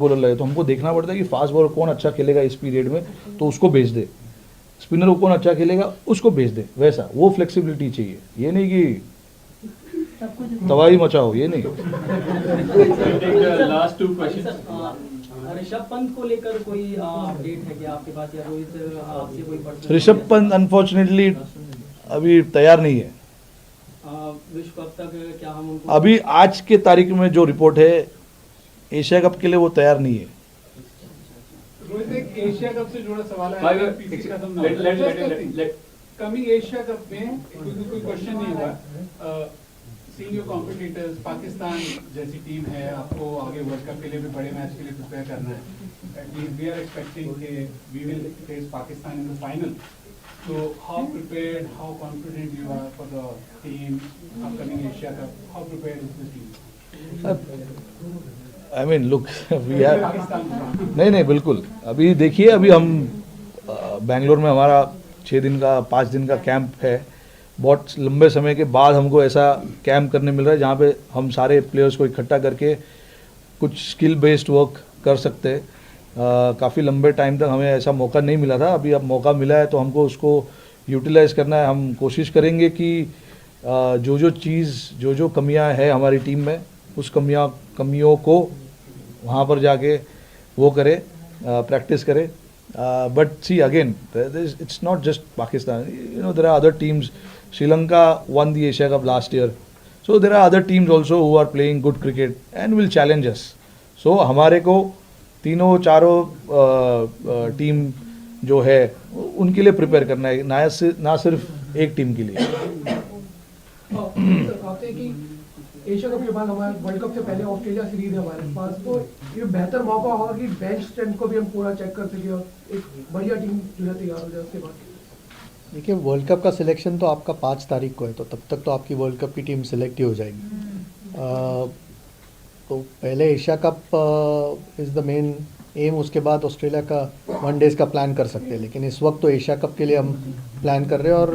Bowler लगे तो हमको देखना पड़ता है कि फास्ट बॉलर कौन अच्छा खेलेगा इस पीरियड में तो उसको भेज दे, स्पिनर को कौन अच्छा खेलेगा उसको भेज दे, वैसा वो फ्लेक्सिबिलिटी चाहिए। ये नहीं कि तबाही मचाओ, ये नहीं। Last two question. Rishabh Pant को लेकर कोई अपडेट है क्या आपके पास, या रोहित आपसे कोई पर्सनल? ऋषभ पंत अनफॉर्चुनेटली अभी तैयार नहीं है। विश्व कप तक क्या हम उनको अभी आज के तारीख में जो रिपोर्ट है एशिया कप के लिए वो तैयार नहीं है। रोहित, एक एशिया कप से जुड़ा सवाल है। कमिंग एशिया कप में कोई क्वेश्चन नहीं हुआ। सीइंग योर कॉम्पिटिटर्स, पाकिस्तान जैसी टीम है, आपको आगे वर्ल्ड कप के लिए भी बड़े मैच के लिए प्रिपेयर करना है। एटलीस्ट वी आर एक्सपेक्टिंग कि we will face Pakistan in the final. So how prepared, how confident you are for the team upcoming Asia Cup? How prepared is the team? I mean, look, we are नहीं बिल्कुल। अभी देखिए, अभी हम बेंगलोर में हमारा 6 दिन का 5 दिन का कैंप है। बहुत लंबे समय के बाद हमको ऐसा कैंप करने मिल रहा है जहाँ पे हम सारे प्लेयर्स को इकट्ठा करके कुछ स्किल बेस्ड वर्क कर सकते हैं। काफ़ी लंबे टाइम तक हमें ऐसा मौका नहीं मिला था, अभी अब मौका मिला है तो हमको उसको यूटिलाइज़ करना है। हम कोशिश करेंगे कि जो कमियां है हमारी टीम में, उस कमियों को वहाँ पर जाके वो करे, प्रैक्टिस करे। But see again, it's not just Pakistan, you know, there are other teams. Sri Lanka won the Asia cup last year, so there are other teams also who are playing good cricket and will challenge us. So हमारे को तीनों चारों team जो है उनके लिए prepare करना है, ना सिर्फ एक टीम के लिए। एशिया कप के बाद हमारे वर्ल्ड कप से पहले ऑस्ट्रेलिया सीरीज है हमारे पास, तो ये बेहतर मौका होगा कि बेंच स्ट्रेंथ को भी हम पूरा चेक कर सके और एक बढ़िया टीम जो है तैयार हो जाए उसके बाद। देखिए, वर्ल्ड कप का सिलेक्शन तो आपका 5 तारीख को है, तो तब तक तो आपकी वर्ल्ड कप की टीम सिलेक्ट ही हो जाएगी। तो पहले Asia cup is the main M, उसके बाद ऑस्ट्रेलिया का 1 डेज़ का प्लान कर सकते हैं। लेकिन इस वक्त तो एशिया कप के लिए हम प्लान कर रहे हैं और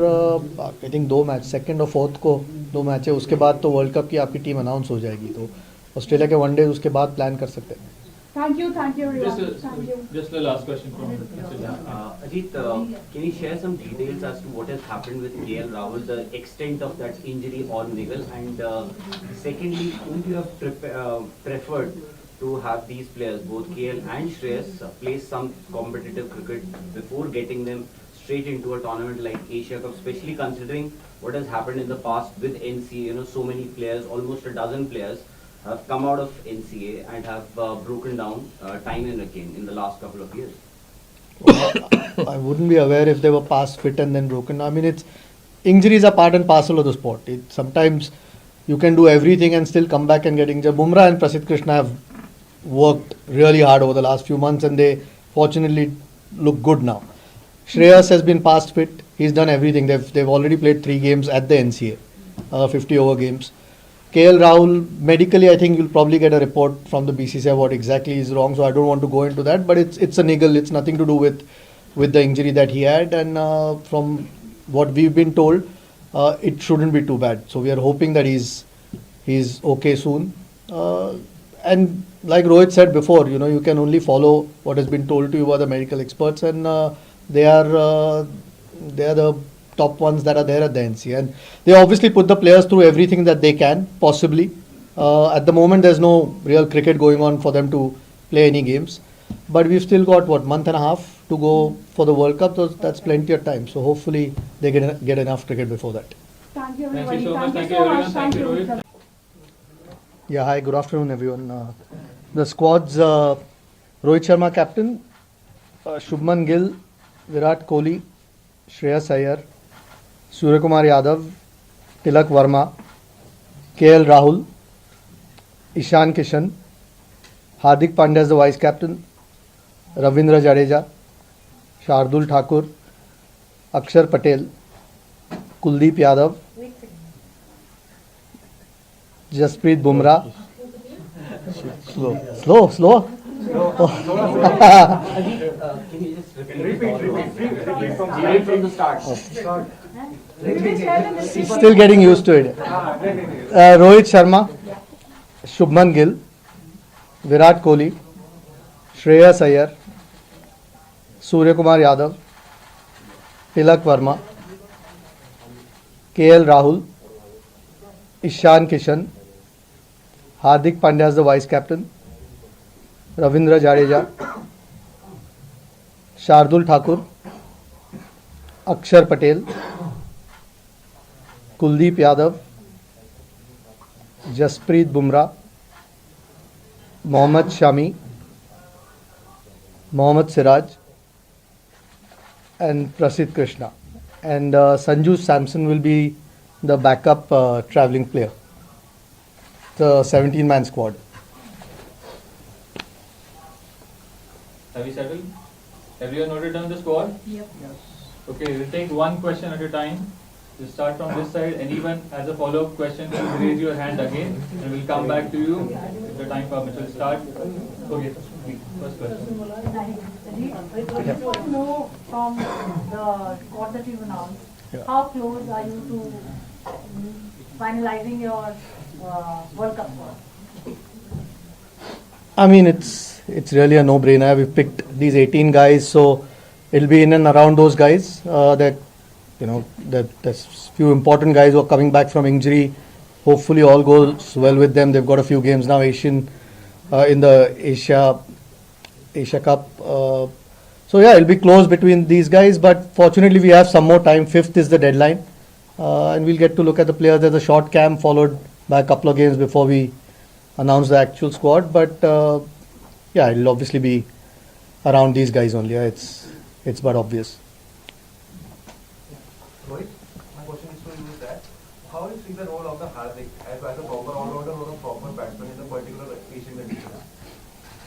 आई थिंक 2 मैच, 2nd और 4th को 2 मैच है, उसके बाद तो वर्ल्ड कप की आपकी टीम अनाउंस हो जाएगी। तो ऑस्ट्रेलिया के 1 डेज़ उसके बाद प्लान कर सकते हैं। Thank you, Virat. Thank you. Just the last question from Ajit, can you share some details as to what has happened with KL Rahul, the extent of that injury or niggle, and secondly, would you have preferred to have these players, both KL and Shreyas, play some competitive cricket before getting them straight into a tournament like Asia Cup, especially considering what has happened in the past with NCA? You know, so many players, almost a dozen players, have come out of NCA and have broken down time and again in the last couple of years. I wouldn't be aware if they were past fit and then broken. I mean, injuries are part and parcel of the sport. Sometimes you can do everything and still come back and get injured. Bumrah and Prasidh Krishna have worked really hard over the last few months and they fortunately look good now. Shreyas has been past fit. He's done everything. They've already played 3 games at the NCA, 50 over games. KL Rahul, medically I think you'll probably get a report from the BCCI what exactly is wrong, so I don't want to go into that, but it's a niggle. It's nothing to do with the injury that he had, and from what we've been told, it shouldn't be too bad. So we are hoping that he's okay soon. And like Rohit said before, you know, you can only follow what has been told to you by the medical experts, and they are the top ones that are there at the NCA, and they obviously put the players through everything that they can possibly. At the moment there's no real cricket going on for them to play any games, but we've still got month and a half to go for the World Cup, so that's plenty of time. So hopefully they get enough cricket before that. Thank you, Thank everybody. you so much. Thank Thank you you, so everyone. much. Thank you, Rohit. Rohit. Yeah, hi, good afternoon everyone. The squad's Rohit Sharma captain, Shubman, Gill, Virat, Kohli, Shreyas, Iyer, Suryakumar, Yadav, Tilak, Varma, KL Rahul, Ishan, Kishan, Hardik, Pandya as the vice captain, Ravindra, Jadeja, Shardul, Thakur, Axar, Patel, Kuldeep, Yadav, Jasprit, Bumrah. Slow. Can you just repeat from the start? Still getting used to it. Rohit Sharma, Shubman, Gill, Virat, Kohli, Shreyas Iyer, Suryakumar Yadav, Tilak Varma, Rahul, Ishan Kishan, Hardik Pandya as the vice captain, Ravindra Jadeja, Shardul Thakur, Axar Patel, Kuldeep Yadav, Jasprit Bumrah, Mohammad Shami, Mohammad Siraj, and Prasidh Krishna. And Sanju Samson will be the backup travelling player. The 17-man squad. Have you settled? Everyone noted down the squad? Yep. Okay, we'll take one question at a time. We'll start from this side. Anyone has a follow-up question, please raise your hand again and we'll come back to you if the time permits. We'll start. Okay, please, first question. I just want to know from the squad that you've announced, how close are you to finalizing your World Cup squad? I mean, it's really a no-brainer. We've picked these 18 guys, so it'll be in and around those guys. There's few important guys who are coming back from injury. Hopefully, all goes well with them. They've got a few games now, in the Asia Cup. So yeah, it'll be close between these guys. But fortunately, we have some more time. 5th is the deadline, and we'll get to look at the players. There's a short camp followed by a couple of games before we announce the actual squad. But yeah, it'll obviously be around these guys only. It's but obvious. Rohit, my question is for you is that how do you see the role of the Hardik as a proper all-rounder or a proper batsman in the particular Asian conditions?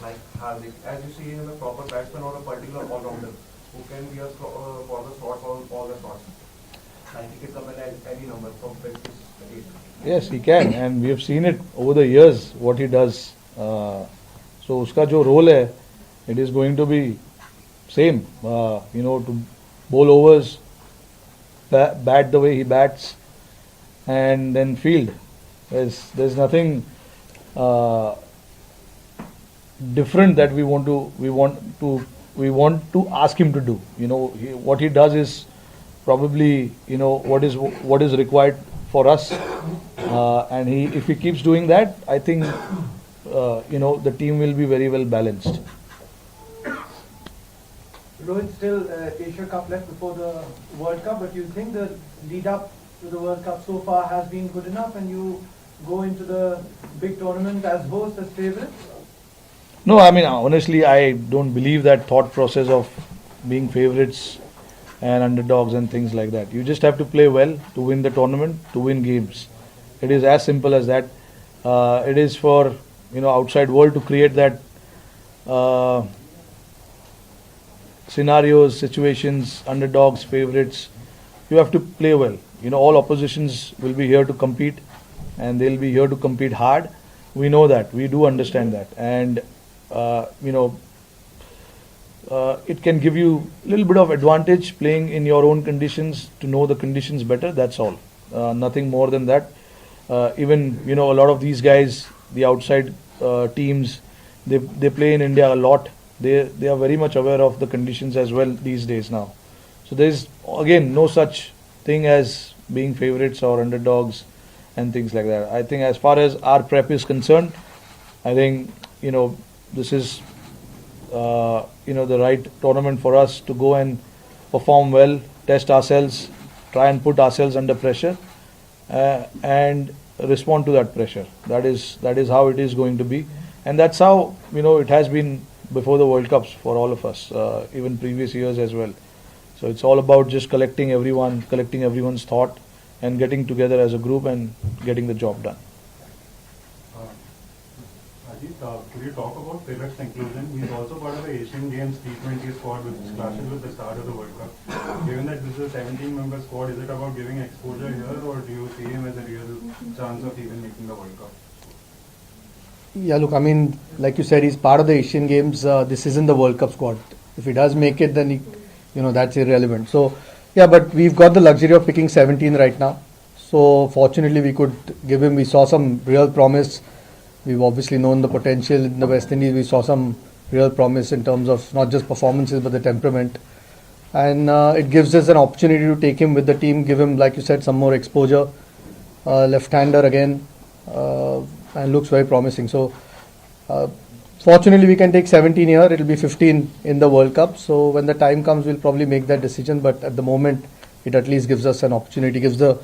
Like Hardik, as you see him a proper batsman or a particular all-rounder who can be a for the slot for all the shots. Like he can come in at any number from 5 to 8. Yes, he can, and we have seen it over the years what he does. So uska jo role hai, it is going to be same. To bowl overs, bat the way he bats, and then field. There's nothing different that we want to ask him to do. What he does is probably what is required for us, and if he keeps doing that, I think the team will be very well balanced. Rohit, still Asia Cup left before the World Cup, but you think the lead up to the World Cup so far has been good enough and you go into the big tournament as host, as favourites? No, I mean, honestly, I don't believe that thought process of being favourites and underdogs and things like that. You just have to play well to win the tournament, to win games. It is as simple as that. It is for outside world to create that scenarios, situations, underdogs, favourites. You have to play well. All oppositions will be here to compete, and they'll be here to compete hard. We know that. We do understand that, and it can give you a little bit of advantage playing in your own conditions, to know the conditions better. That's all. Nothing more than that. Even a lot of these guys, the outside teams, they play in India a lot. They are very much aware of the conditions as well these days now. So there is again no such thing as being favourites or underdogs and things like that. I think as far as our prep is concerned, I think this is the right tournament for us to go and perform well, test ourselves, try and put ourselves under pressure, and respond to that pressure. That is how it is going to be, and that's how it has been before the World Cups for all of us, even previous years as well. So it's all about just collecting everyone's thought and getting together as a group and getting the job done. Could you talk about Tilak's inclusion? He's also part of the Asian Games T20 squad, which clashes with the start of the World Cup. Given that this is a 17-member squad, is it about giving exposure here, or do you see him as a real chance of even making the World Cup? Yeah, look, I mean, like you said, he's part of the Asian Games. This isn't the World Cup squad. If he does make it, then that's irrelevant. So, yeah, but we've got the luxury of picking 17 right now. So, fortunately, we could give him. We saw some real promise. We've obviously known the potential in the West Indies. We saw some real promise in terms of not just performances but the temperament. And it gives us an opportunity to take him with the team, give him, like you said, some more exposure. Left-hander again, and looks very promising. So, fortunately, we can take 17 here. It will be 15 in the World Cup. So, when the time comes, we'll probably make that decision. But at the moment, it at least gives us an opportunity, gives the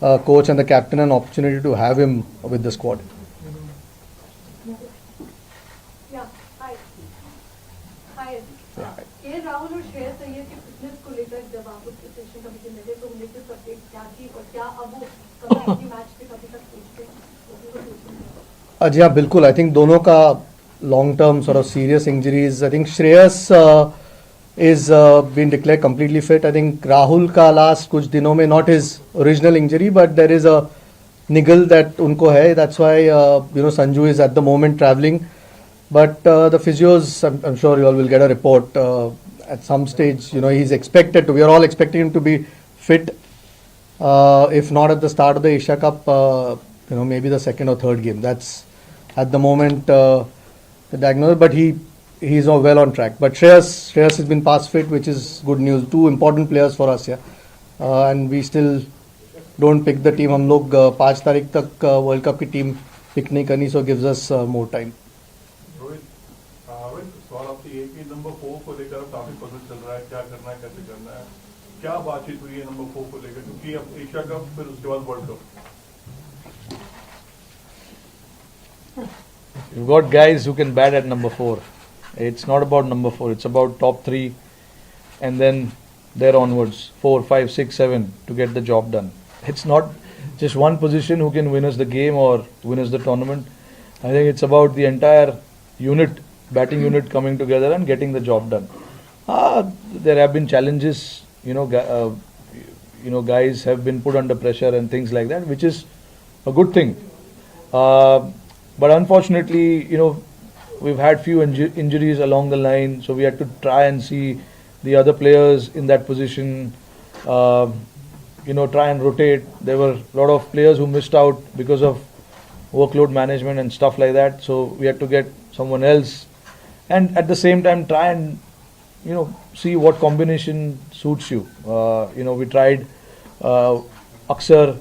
coach and the captain an opportunity to have him with the squad. Yeah, hi. Hi. के राहुल और श्रेयस अय्यर की fitness को लेकर जब आप लोग session committee में थे तो लेटेस्ट अपडेट क्या थी और क्या अब वो कमेटी मैच पे कभी तक पहुंचते हैं? जी हाँ, बिल्कुल. I think दोनों का long term sort of serious injuries. I think Shreyas is been declared completely fit. I think Rahul का last कुछ दिनों में not his original injury, but there is a niggle that उनको है. That's why Sanju is at the moment travelling. But the physios, I'm sure you all will get a report at some stage. He's expected to. We are all expecting him to be fit. If not at the start of the Asia Cup, maybe the second or third game. That's at the moment the diagnosis. But he's well on track. But Shreyas has been past fit, which is good news. Two important players for us here, and we still don't pick the team. हम लोग 5 तारीख तक World Cup की team pick नहीं करनी, so gives us more time. Number 4 को लेकर काफी पता चल रहा है क्या करना है कैसे करना है, क्या बातचीत हुई है नंबर 4 को लेकर, क्योंकि अब एशिया कप फिर उसके बाद world cup. You've got guys who can bat at number 4. It's not about number 4, it's about top 3 and then there onwards 4, 5, 6, 7 to get the job done. It's not just one position who can win us the game or win us the tournament. I think it's about the entire unit, batting unit coming together and getting the job done. There have been challenges, guys have been put under pressure and things like that, which is a good thing. But unfortunately, we've had few injuries along the line, so we had to try and see the other players in that position, try and rotate. There were a lot of players who missed out because of workload management and stuff like that, so we had to get someone else. And at the same time, try and, see what combination suits you. We tried Axar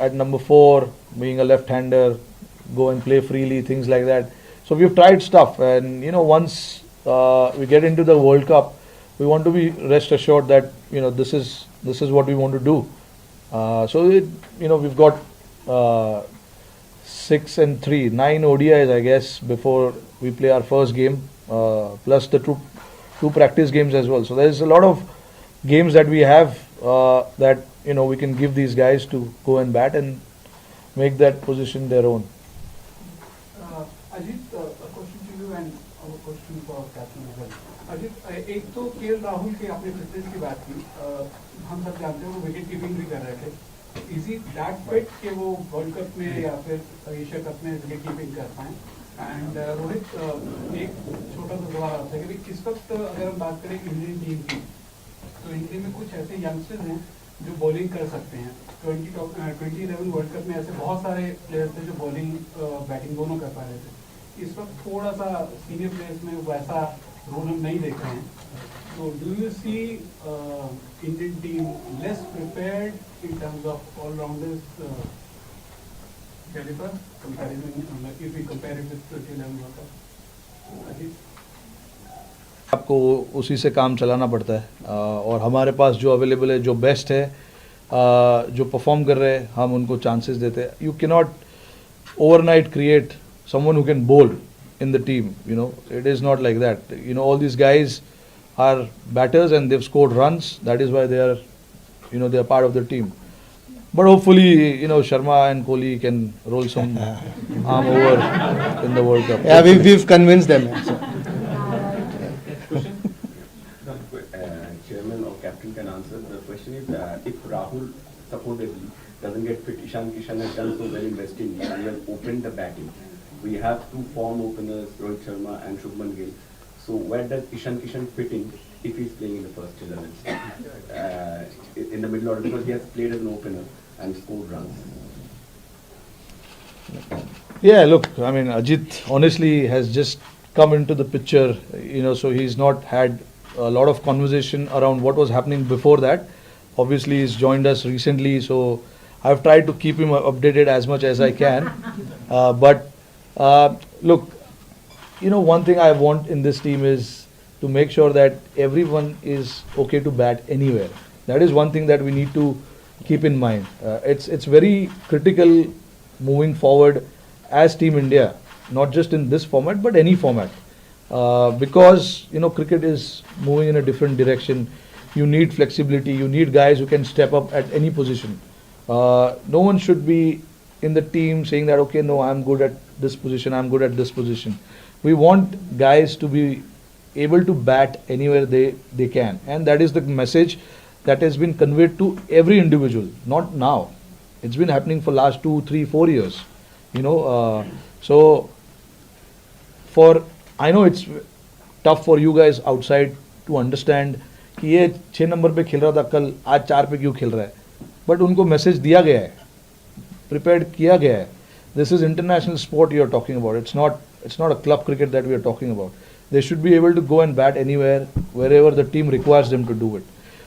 at number 4, being a left-hander, go and play freely, things like that. So we've tried stuff, and once we get into the World Cup, we want to be rest assured that this is what we want to do. So we've got 6 and 3, 9 ODIs, I guess, before we play our first game, plus the two practice games as well. So there's a lot of games that we have that we can give these guys to go and bat and make that position their own. Ajit, a question to you and a question for Captain as well. Ajit, एक तो KL Rahul के आपने fitness की बात की, हम सब जानते हैं वो विकेट कीपिंग भी कर रहे थे. Is it that fit कि वो वर्ल्ड कप में या फिर एशिया कप में विकेट कीपिंग कर पाएं? एंड रोहित, एक छोटा सा सवाल आपसे कि इस वक्त अगर हम बात करें इंडियन टीम की, तो इंडिया में कुछ ऐसे यंगस्टर्स हैं जो बॉलिंग कर सकते हैं. 2011 वर्ल्ड कप में ऐसे बहुत सारे प्लेयर्स थे जो बॉलिंग बैटिंग दोनों कर पा रहे थे. इस वक्त थोड़ा सा सीनियर प्लेयर्स में वैसा रोल हम नहीं देख रहे हैं. So do you see Indian team less prepared in terms of all-rounders caliber comparison if we compare it with 2011 World Cup? आपको उसी से काम चलाना पड़ता है, और हमारे पास जो अवेलेबल है, जो बेस्ट है, जो परफॉर्म कर रहे हैं, हम उनको चांसेस देते हैं. You can not overnight create someone who can bowl in the team. It is not like that. All these guys are batters and they've scored runs. That is why they are, they are part of the team. But hopefully, Sharma and Kohli can roll some arm over in the World Cup. Yeah, we've convinced them. Chairman or captain can answer. The question is if Rahul supposedly doesn't get fit, Kishan has done so well in West Indies and has opened the batting. We have 2 form openers, Rohit Sharma and Shubman Gill. So where does Kishan fit in if he's playing in the first 11? In the middle order, because he has played as an opener and scored runs. Yeah, look, I mean, Ajit honestly has just come into the picture, so he's not had a lot of conversation around what was happening before that. Obviously, he's joined us recently, so I've tried to keep him updated as much as I can. But look, one thing I want in this team is to make sure that everyone is okay to bat anywhere. That is one thing that we need to keep in mind. It's very critical moving forward as Team India, not just in this format but any format, because cricket is moving in a different direction. You need flexibility. You need guys who can step up at any position. No one should be in the team saying that, okay, no, I'm good at this position, I'm good at this position. We want guys to be able to bat anywhere they can, and that is the message that has been conveyed to every individual. Not now, it's been happening for last 2, 3, 4 years. So I know it's tough for you guys outside to understand कि ये 6 number पे खेल रहा था कल, आज 4 पे क्यों खेल रहा है, बट उनको मैसेज दिया गया है, प्रिपेयर्ड किया गया है. This is international sport you are talking about. It's not a club cricket that we are talking about. They should be able to go and bat anywhere, wherever the team requires them to do it.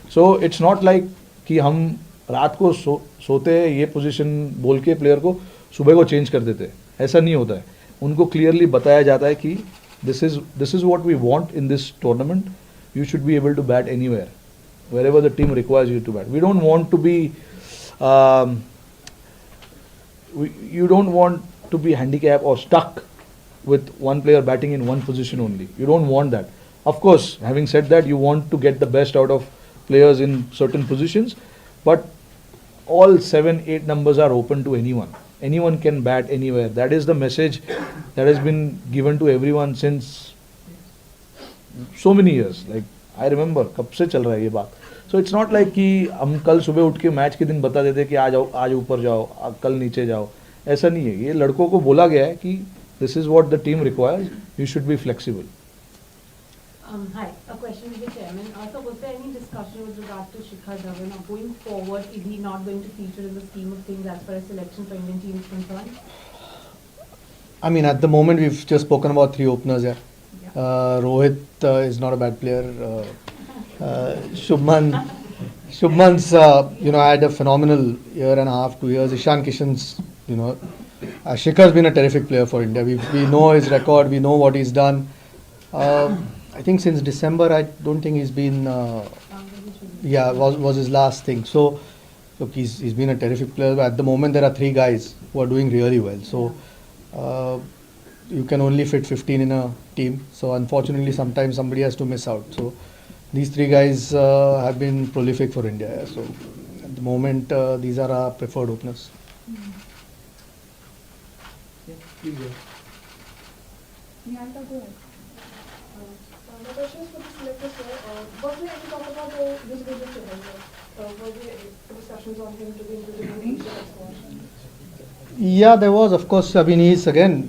So it's not like कि हम रात को सोते हैं ये position बोल के player को सुबह को चेंज कर देते हैं. ऐसा नहीं होता है. उनको क्लियरली बताया जाता है कि this is what we want in this tournament. You should be able to bat anywhere, wherever the team requires you to bat. We don't want to be you don't want to be handicapped or stuck with one player batting in one position only. You don't want that. Of course, having said that, you want to get the best out of players in certain positions, but all 7, 8 numbers are open to anyone. Anyone can bat anywhere. That is the message that has been given to everyone since so many years. Like I remember कब से चल रहा है ये बात. So it's not like कि हम कल सुबह उठ के मैच के दिन बता देते कि आज ऊपर जाओ, कल नीचे जाओ. ऐसा नहीं है. ये लड़कों को बोला गया है कि this is what the team requires. You should be flexible. Hi, a question to the chairman. So was there any discussion with regard to Shikhar Dhawan or going forward, is he not going to feature in the scheme of things as far as selection for Indian team is concerned? I mean, at the moment we've just spoken about 3 openers here. Rohit is not a bad player. Shubman's had a phenomenal year and a half, 2 years. Ishan, Kishan's, Shikhar's been a terrific player for India. We know his record, we know what he's done. I think since December, I don't think he's been, was his last thing. So, look, he's been a terrific player. But at the moment, there are 3 guys who are doing really well. So, you can only fit 15 in a team. So, unfortunately, sometimes somebody has to miss out. So, these 3 guys have been prolific for India. So, at the moment, these are our preferred openers. The question is for the selector, sir. Was there any talk about this business event? Were there discussions on him to be included in the squad? Yeah, there was. Of course, I mean, he's again,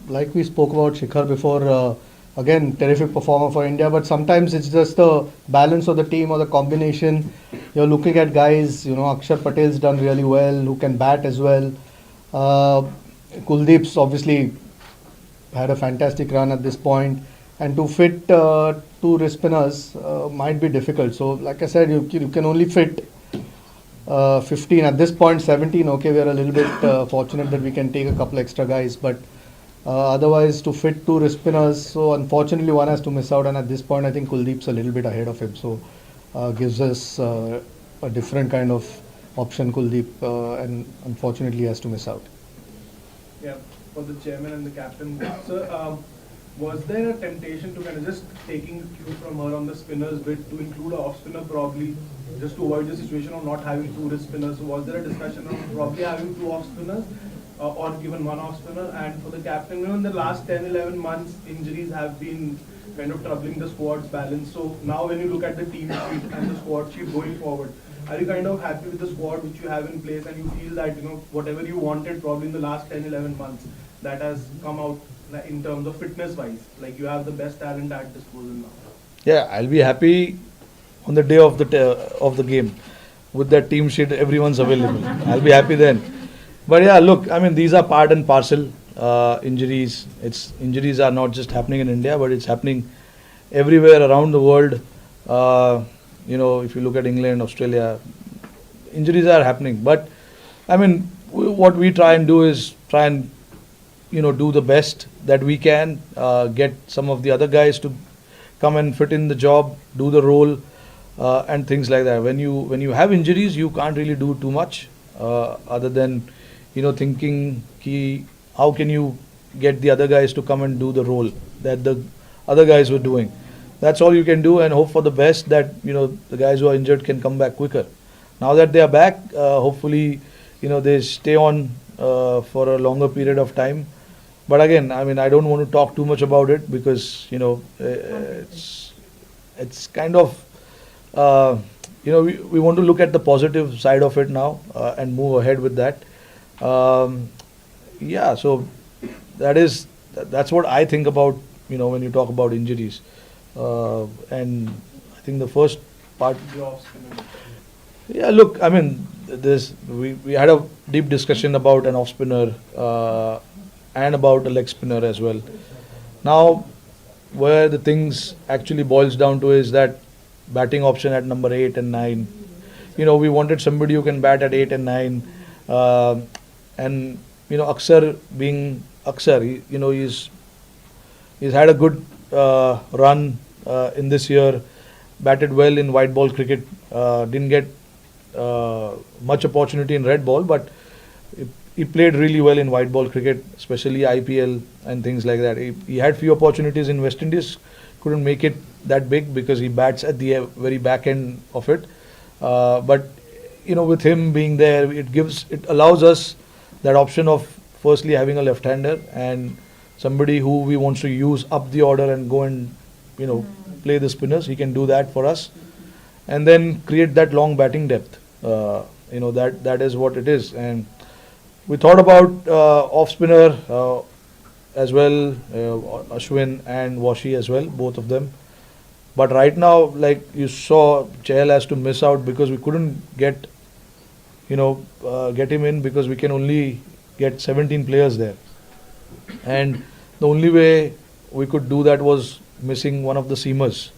like we spoke about Shikhar before, again, terrific performer for India. But sometimes it's just the balance of the team or the combination. You're looking at guys, Axar Patel's done really well, who can bat as well. Kuldeep's obviously had a fantastic run at this point. And to fit 2 wrist spinners might be difficult. So, like I said, you can only fit 15. At this point, 17. Okay, we are a little bit fortunate that we can take a couple extra guys. But otherwise, to fit 2 wrist spinners, so unfortunately, one has to miss out. And at this point, I think Kuldeep's a little bit ahead of him. So, gives us a different kind of option, Kuldeep. And unfortunately, he has to miss out. Yeah, for the chairman and the captain. So, was there a temptation to kind of just taking cue from her on the spinners bit to include an off spinner probably, just to avoid the situation of not having 2 wrist spinners? So was there a discussion on probably having 2 off spinners or given 1 off spinner? And for the captain, in the last 10-11 months, injuries have been kind of troubling the squad's balance. So now when you look at the team sheet and the squad sheet going forward, are you kind of happy with the squad which you have in place, and you feel that whatever you wanted probably in the last 10-11 months, that has come out in terms of fitness wise, like you have the best talent at disposal now? Yeah, I'll be happy on the day of the game with that team sheet. Everyone's available. I'll be happy then. But yeah, look, I mean, these are part and parcel. injuries. Injuries are not just happening in India, but it's happening everywhere around the world. If you look at England, Australia, injuries are happening. But I mean, what we try and do is try and do the best that we can. Get some of the other guys to come and fit in the job, do the role, and things like that. When you have injuries, you can't really do too much other than thinking how can you get the other guys to come and do the role that the other guys were doing. That's all you can do, and hope for the best that the guys who are injured can come back quicker. Now that they are back, hopefully they stay on for a longer period of time. But again, I mean, I don't want to talk too much about it because it's kind of we want to look at the positive side of it now and move ahead with that. So that's what I think about when you talk about injuries. And I think the first part. Yeah, look, I mean, we had a deep discussion about an off spinner and about a leg spinner as well. Now, where the things actually boils down to is that batting option at number 8 and 9. We wanted somebody who can bat at 8 and 9. And Axar being Axar, he's had a good run in this year. Batted well in white ball cricket. Didn't get much opportunity in red ball, but he played really well in white ball cricket, especially IPL and things like that. He had few opportunities in West Indies, couldn't make it that big because he bats at the very back end of it. But with him being there, it allows us that option of firstly having a left-hander and somebody who we want to use up the order and go and play the spinners. He can do that for us, and then create that long batting depth. That is what it is. And we thought about off spinner as well, Ashwin and Washi as well, both of them. But right now, like you saw, Chahal has to miss out because we couldn't get him in because we can only get 17 players there. And the only way we could do that was missing one of the seamers,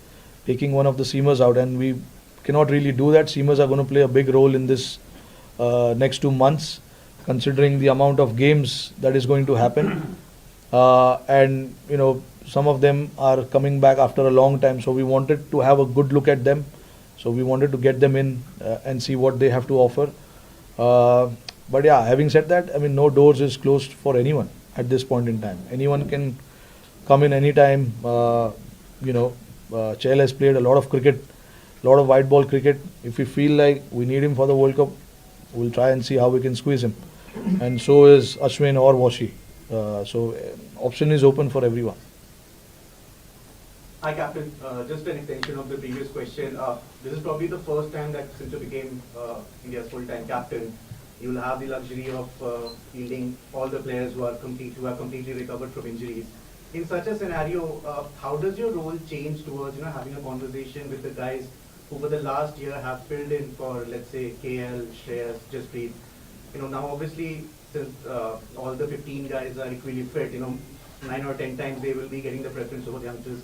taking one of the seamers out, and we cannot really do that. Seamers are going to play a big role in this next 2 months, considering the amount of games that is going to happen. And some of them are coming back after a long time, so we wanted to have a good look at them. So we wanted to get them in and see what they have to offer. But yeah, having said that, I mean, no doors is closed for anyone at this point in time. Anyone can come in anytime. Chahal has played a lot of cricket, a lot of white ball cricket. If we feel like we need him for the World Cup, we'll try and see how we can squeeze him. And so is Ashwin or Washi. So option is open for everyone. Hi, Captain. Just an extension of the previous question. This is probably the first time that since you became India's full-time captain, you'll have the luxury of fielding all the players who have completely recovered from injuries. In such a scenario, how does your role change towards having a conversation with the guys who for the last year have filled in for, let's say, KL, Shreyas, Jasprit? Now obviously since all the 15 guys are equally fit, 9 or 10 times they will be getting the preference over the youngsters.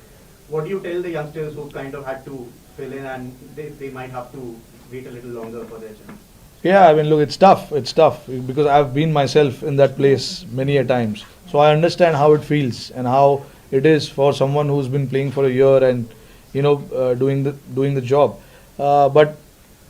What do you tell the youngsters who kind of had to fill in and they might have to wait a little longer for their chance? Yeah, I mean, look, it's tough because I've been myself in that place many a times. So I understand how it feels and how it is for someone who's been playing for a year and doing the job. But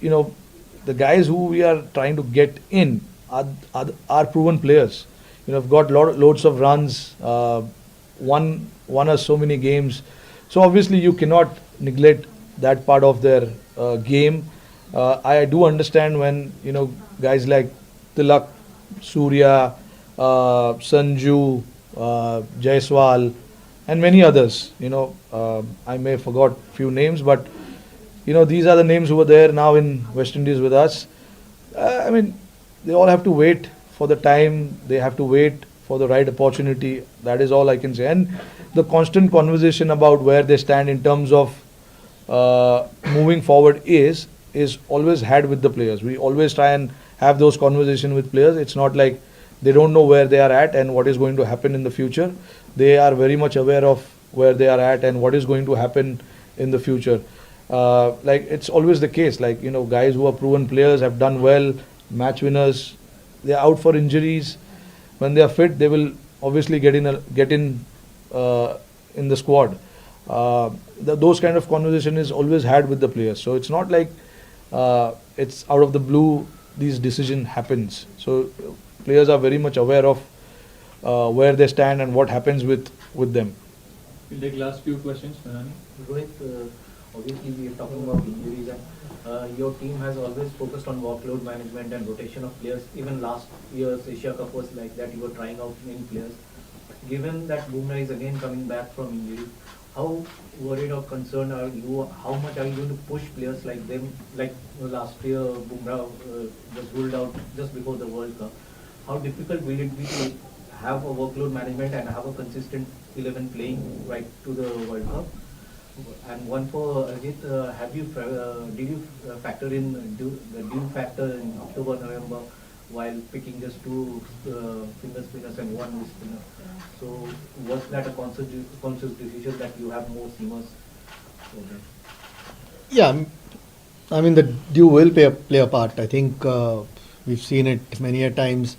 the guys who we are trying to get in are proven players. Have got loads of runs, won us so many games. So obviously you cannot neglect that part of their game. I do understand when guys like Tilak, Surya, Sanju, Jaiswal, and many others. I may have forgot few names, but these are the names who were there now in West Indies with us. I mean, they all have to wait for the time. They have to wait for the right opportunity. That is all I can say. And the constant conversation about where they stand in terms of moving forward is always had with the players. We always try and have those conversations with players. It's not like they don't know where they are at and what is going to happen in the future. They are very much aware of where they are at and what is going to happen in the future. Like it's always the case, like, you know, guys who are proven players have done well, match winners, they are out for injuries. When they are fit, they will obviously get in the squad. Those kind of conversation is always had with the players. So it's not like it's out of the blue these decision happens. So players are very much aware of where they stand and what happens with them. We'll take last few questions, Manani. Rohit, obviously we are talking about injuries, and your team has always focused on workload management and rotation of players. Even last year's Asia Cup was like that, you were trying out many players. Given that Bumrah is again coming back from injury, how worried or concerned are you? How much are you going to push players like them? Like last year, Bumrah was ruled out just before the World Cup. How difficult will it be to have a workload management and have a consistent 11 playing right to the World Cup? And one for Ajit, did you factor in the due factor in October, November while picking just two finger spinners and one wrist spinner? So was that a conscious decision that you have more seamers? Yeah, I mean the due will play a part. I think we've seen it many a times.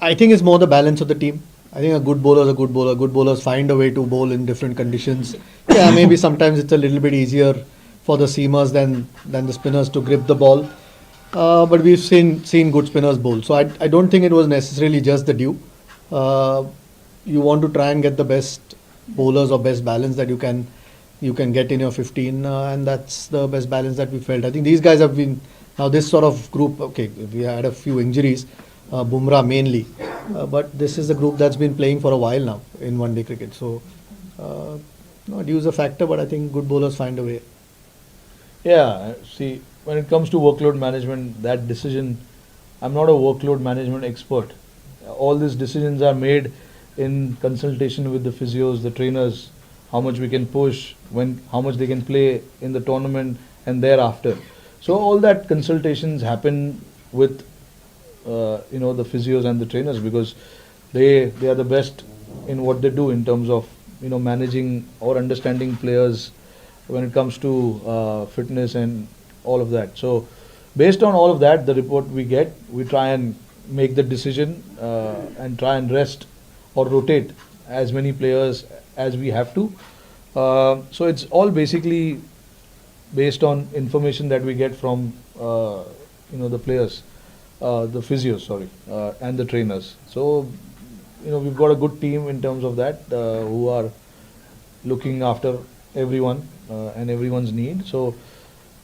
I think it's more the balance of the team. I think a good bowler is a good bowler. Good bowlers find a way to bowl in different conditions. Yeah, maybe sometimes it's a little bit easier for the seamers than the spinners to grip the ball. But we've seen good spinners bowl. So I don't think it was necessarily just the due. You want to try and get the best bowlers or best balance that you can get in your 15, and that's the best balance that we felt. I think these guys have been, now this sort of group, okay, we had a few injuries, Bumrah mainly, but this is a group that's been playing for a while now in one-day cricket. So no, due is a factor, but I think good bowlers find a way. Yeah, see, when it comes to workload management, that decision, I'm not a workload management expert. All these decisions are made in consultation with the physios, the trainers, how much we can push, how much they can play in the tournament and thereafter. So all that consultations happen with the physios and the trainers, because they are the best in what they do in terms of managing or understanding players when it comes to fitness and all of that. So based on all of that, the report we get, we try and make the decision and try and rest or rotate as many players as we have to. So it's all basically based on information that we get from the players, the physios, sorry, and the trainers. So we've got a good team in terms of that, who are looking after everyone and everyone's need. So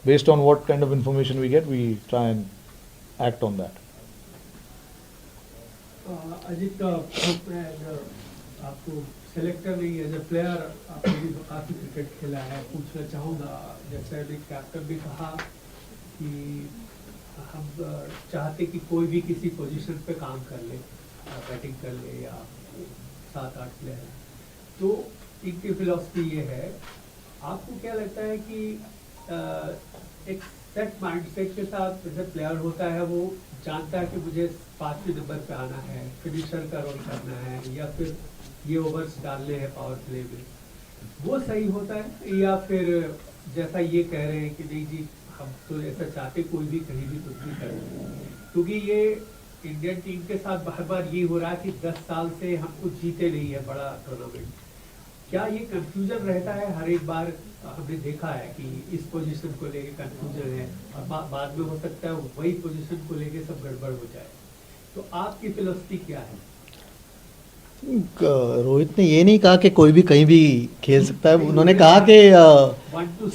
based on what kind of information we get, we try and act on that. Ajit, आपको selector नहीं as a player आपने भी काफ़ी cricket खेला है, पूछना चाहूँगा, जैसे अभी कैप्टन भी कहा कि हम चाहते कि कोई भी किसी पोजीशन पे काम कर ले, बैटिंग कर ले या 7-8 प्लेयर, तो इनकी फिलॉसफी ये है, आपको क्या लगता है कि एक सेट माइंडसेट के साथ जैसे प्लेयर होता है, वो जानता है कि मुझे 5वें नंबर पे आना है, फिनिशर का रोल करना है, या फिर ये ओवर्स डालने हैं पावर प्ले में, वो सही होता है? या फिर जैसा ये कह रहे हैं कि नहीं जी, हम तो ऐसा चाहते कोई भी कहीं भी कुछ भी करे, क्योंकि ये इंडियन टीम के साथ बार बार ये हो रहा है कि 10 साल से हम कुछ जीते नहीं है बड़ा टूर्नामेंट। क्या ये कंफ्यूजन रहता है हर एक बार? हमने देखा है कि इस पोजीशन को लेके कंफ्यूजन है, और बाद में हो सकता है वही पोजीशन को लेके सब गड़बड़ हो जाए, तो आपकी फिलॉसफी क्या है? रोहित ने ये नहीं कहा कि कोई भी कहीं भी खेल सकता है, उन्होंने कहा कि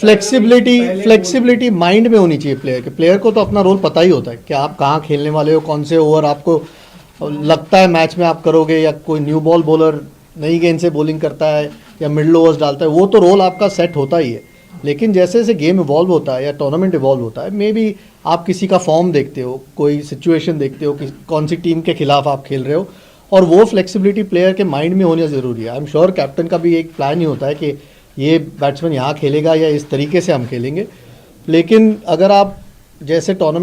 फ्लेक्सिबिलिटी माइंड में होनी चाहिए प्लेयर के। प्लेयर को तो अपना रोल पता ही होता है कि आप कहाँ खेलने वाले हो, कौन से ओवर आपको लगता है मैच में आप करोगे, या कोई न्यू बॉल बॉलर नई गेंद से बॉलिंग करता है या मिडल ओवर्स डालता है, वो तो रोल आपका सेट होता ही है। लेकिन जैसे जैसे गेम इवॉल्व होता है या टूर्नामेंट इवॉल्व होता है, मे बी आप किसी का फॉर्म देखते हो, कोई सिचुएशन देखते हो कि कौन सी टीम के खिलाफ आप खेल रहे हो, और वो फ्लेक्सिबिलिटी प्लेयर के माइंड में होना ज़रूरी है। आई एम श्योर कैप्टन का भी एक प्लान ही होता है कि ये बैट्समैन यहाँ खेलेगा या इस तरीके से हम खेलेंगे। लेकिन अगर आप जैसे टूर्नामेंट